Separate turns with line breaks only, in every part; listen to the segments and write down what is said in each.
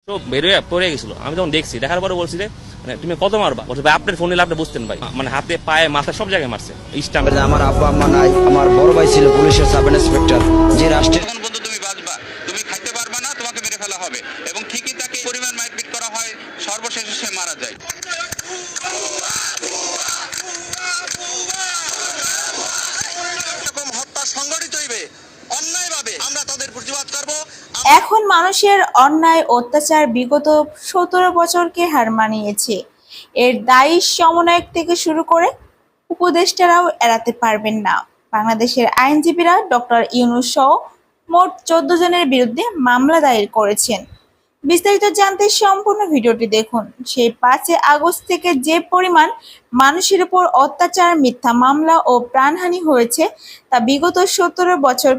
তো বেরোয় পড়ে গেছিল। আমি যখন দেখছি, দেখার পরে বলছি যে মানে তুমি কত মারবা? বলছে ভাই আপনার ফোন নিলে আপনি বুঝতেন ভাই, মানে হাতে পায়ে মাথা সব জায়গায় মারছে। স্টাম্প।
আমার আব্বা আম্মা নাই, আমার বড় ভাই ছিল পুলিশের সাব ইন্সপেক্টর, যে রাষ্ট্রের
তখন পর্যন্ত তুমি বাঁচবা, তুমি খাইতে পারবা না, তোমাকে মেরে ফেলা হবে। এবং ঠিকই তাকে পরিমাণ মারপিট করা হয়, সর্বশেষে সে মারা যায়। এরকম হত্যা সংগঠিত হইবে অন্যায়ভাবে, আমরা তাদের প্রতিবাদ করব।
এখন মানুষের অন্যায় অত্যাচার বিগত 17 বছরকে হার মানিয়েছে। এর দায়ী সমন্বয়ক থেকে শুরু করে উপদেষ্টারাও এড়াতে পারবেন না। বাংলাদেশের আইনজীবীরা ডক্টর ইউনূস সহ মোট 14 জনের বিরুদ্ধে মামলা দায়ের করেছেন। বিস্তারিত জানতে সম্পূর্ণ ভিডিওটি দেখুন। সেই 5 আগস্ট থেকে যে পরিমাণ মানুষের উপর অত্যাচার, মিথ্যা মামলা ও প্রাণহানি হয়েছে তা বিগত 17 বছর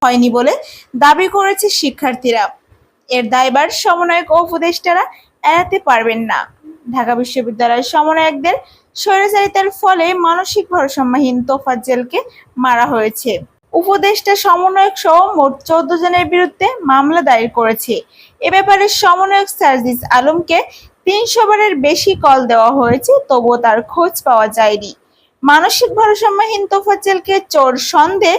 হয়নি বলে দাবি করেছে শিক্ষার্থীরা। এর দায়ভার সমন্বয়ক ও উপদেষ্টারা এড়াতে পারবেন না। ঢাকা বিশ্ববিদ্যালয়ের সমন্বয়কদের স্বৈরাচারিতার ফলে মানসিক ভারসাম্যহীন তোফাজ্জলকে মারা হয়েছে। উপদেষ্টা, সমন্বয়ক সহ মোট 14 জনের বিরুদ্ধে মামলা দায়ের করেছে। এ ব্যাপারে সমন্বয়ক সার্জিস আলমকে 300 বারের বেশি কল দেওয়া হয়েছে, তবুও তার খোঁজ পাওয়া যায়নি। মানসিক ভারসাম্যহীন তোফাজ্জলকে চোর সন্দেহে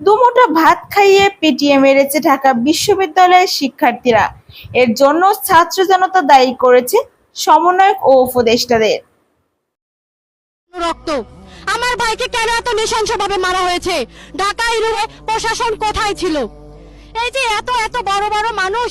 দুমুঠো ভাত খাইয়ে পিটিয়ে মেরেছে ঢাকা বিশ্ববিদ্যালয়ের শিক্ষার্থীরা। এর জন্য ছাত্র জনতা দায়ী করেছে সমন্বয়ক ও উপদেষ্টাদের।
রক্ত আমার ভাইকে কেন এত নৃশংসভাবে মারা হয়েছে? ঢাকা ইউনিভার্সিটি প্রশাসন কোথায় ছিল? এই যে এত এত বড় বড় মানুষ